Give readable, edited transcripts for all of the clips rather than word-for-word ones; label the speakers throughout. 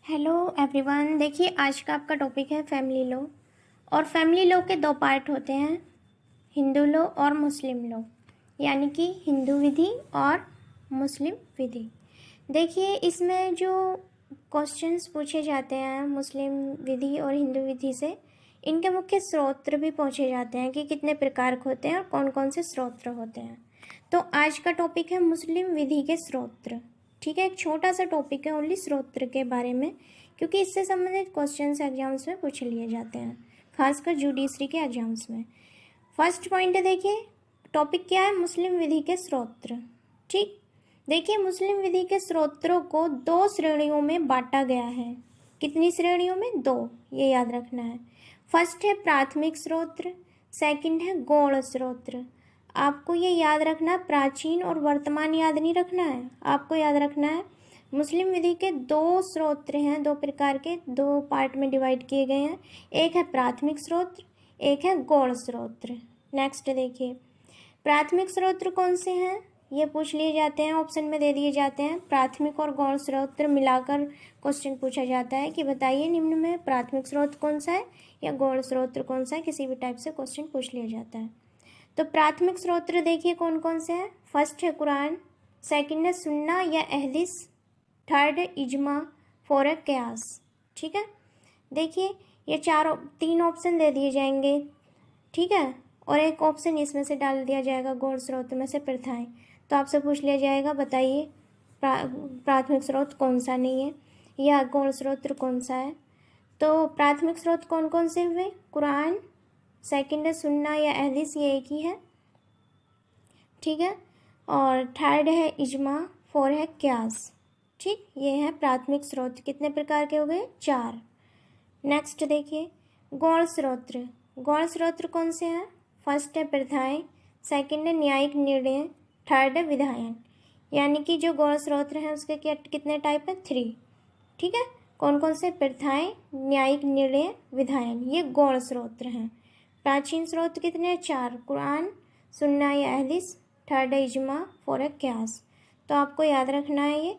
Speaker 1: Hello everyone. देखिए आज का आपका टॉपिक है फैमिली लॉ। और फैमिली लॉ के दो पार्ट होते हैं, हिंदू लॉ और मुस्लिम लॉ, यानी कि हिंदू विधि और मुस्लिम विधि। देखिए इसमें जो क्वेश्चंस पूछे जाते हैं मुस्लिम विधि और हिंदू विधि से, इनके मुख्य स्रोत भी पूछे जाते हैं कि कितने प्रकार के होते हैं और कौन कौन से स्रोत होते हैं। तो आज का टॉपिक है मुस्लिम विधि के स्रोत। ठीक है, एक छोटा सा टॉपिक है ओनली स्रोत्र के बारे में, क्योंकि इससे संबंधित क्वेश्चंस एग्जाम्स में पूछ लिए जाते हैं, खासकर जुडिशरी के एग्जाम्स में। फर्स्ट पॉइंट है, देखिए टॉपिक क्या है, मुस्लिम विधि के स्रोत्र। ठीक, देखिए मुस्लिम विधि के स्रोत्रों को दो श्रेणियों में बांटा गया है। कितनी श्रेणियों में? दो, ये याद रखना है। फर्स्ट है प्राथमिक स्रोत्र, सेकंड है गौण स्रोत्र। आपको ये याद रखना, प्राचीन और वर्तमान याद नहीं रखना है, आपको याद रखना है मुस्लिम विधि के दो स्रोत्र हैं, दो प्रकार के, दो पार्ट में डिवाइड किए गए हैं। एक है प्राथमिक स्रोत्र, एक है गौण स्रोत्र। नेक्स्ट देखिए, प्राथमिक स्रोत्र कौन से हैं, ये पूछ लिए जाते हैं, ऑप्शन में दे दिए जाते हैं। प्राथमिक और गौण स्रोत्र मिलाकर क्वेश्चन पूछा जाता है कि बताइए निम्न में प्राथमिक स्रोत कौन सा है या गौण स्रोत्र कौन सा है, किसी भी टाइप से क्वेश्चन पूछ लिया जाता है। तो प्राथमिक स्रोत्र देखिए कौन कौन से हैं। फर्स्ट है कुरान, सेकंड है सुन्ना या अहदीस, थर्ड है इजमा, फोर्थ है कयास। ठीक है, देखिए ये तीन ऑप्शन दे दिए जाएंगे, ठीक है, और एक ऑप्शन इसमें से डाल दिया जाएगा गौण स्रोत में से प्रथाएं। तो आपसे पूछ लिया जाएगा बताइए प्राथमिक स्रोत कौन सा नहीं है या गौण स्रोत कौन सा है। तो प्राथमिक स्रोत कौन कौन से हुए? कुरान, सेकंड है सुन्ना या अहदीस, ये एक ही है, ठीक है, और थर्ड है इजमा, फोर्थ है क्यास। ठीक, ये है प्राथमिक स्रोत। कितने प्रकार के हो गए? 4। नेक्स्ट देखिए गौण स्रोत्र। गौण स्रोत्र कौन से हैं? फर्स्ट है प्रथाएं, सेकंड है न्यायिक निर्णय, थर्ड है विधायन। यानी कि जो गौण स्रोत्र हैं उसके कितने टाइप है? 3। ठीक है, कौन कौन से? प्रथाएं, न्यायिक निर्णय, विधायन, ये गौण स्रोत्र हैं। प्राचीन स्रोत कितने? 4, कुरान, सुन्ना या अहदीस, थर्ड है इजमा, फोर्थ है क्यास। तो आपको याद रखना है, ये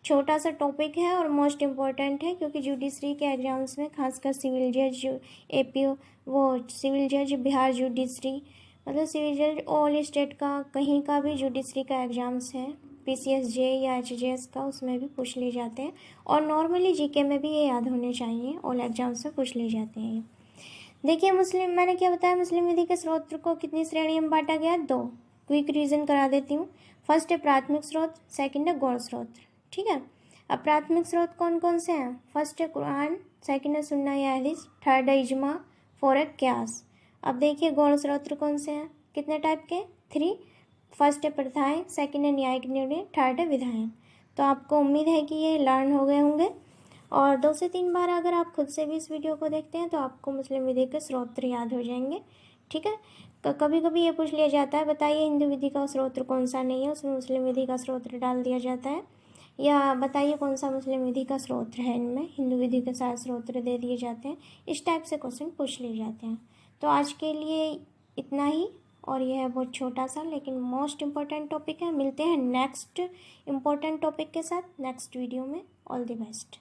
Speaker 1: छोटा सा टॉपिक है और मोस्ट इम्पॉर्टेंट है, क्योंकि जुडिशरी के एग्जाम्स में खासकर सिविल जज, एपीओ, वो सिविल जज, बिहार जुडिशरी, मतलब सिविल जज ऑल स्टेट का कहीं का भी जुडिशरी का एग्जाम्स है, पीसीएसजे या एचजेएस का, उसमें भी पूछ लिए जाते हैं। और नॉर्मली जीके में भी ये याद होने चाहिए, ऑल एग्जाम्स में पूछ लिए जाते हैं। देखिए मुस्लिम, मैंने क्या बताया, मुस्लिम विधि के स्रोत को कितनी श्रेणियों में बांटा गया? 2। क्विक रीजन करा देती हूँ। फर्स्ट है प्राथमिक स्रोत, सेकंड है गौण स्रोत। ठीक है, अब प्राथमिक स्रोत कौन कौन से हैं? फर्स्ट है कुरान, सेकंड है सुन्ना या हदीस, थर्ड है इजमा, फोर्थ है क्यास। अब देखिए गौण स्रोत कौन से हैं, कितने टाइप के? 3। फर्स्ट है प्रथाएं, सेकंड है न्यायिक निर्णय, थर्ड है विधायन। तो आपको उम्मीद है कि ये लर्न हो गए होंगे, और 2 से 3 बार अगर आप खुद से भी इस वीडियो को देखते हैं तो आपको मुस्लिम विधि के स्रोत याद हो जाएंगे। ठीक है, कभी कभी ये पूछ लिया जाता है बताइए हिंदू विधि का स्रोत कौन सा नहीं है, उसमें मुस्लिम विधि का स्रोत डाल दिया जाता है, या बताइए कौन सा मुस्लिम विधि का स्रोत है, इनमें हिंदू विधि के सारे स्रोत दे दिए जाते हैं। इस टाइप से क्वेश्चन पूछ लिए जाते हैं। तो आज के लिए इतना ही, और यह है बहुत छोटा सा लेकिन मोस्ट इम्पॉर्टेंट टॉपिक है। मिलते हैं नेक्स्ट इम्पॉर्टेंट टॉपिक के साथ नेक्स्ट वीडियो में। All the best.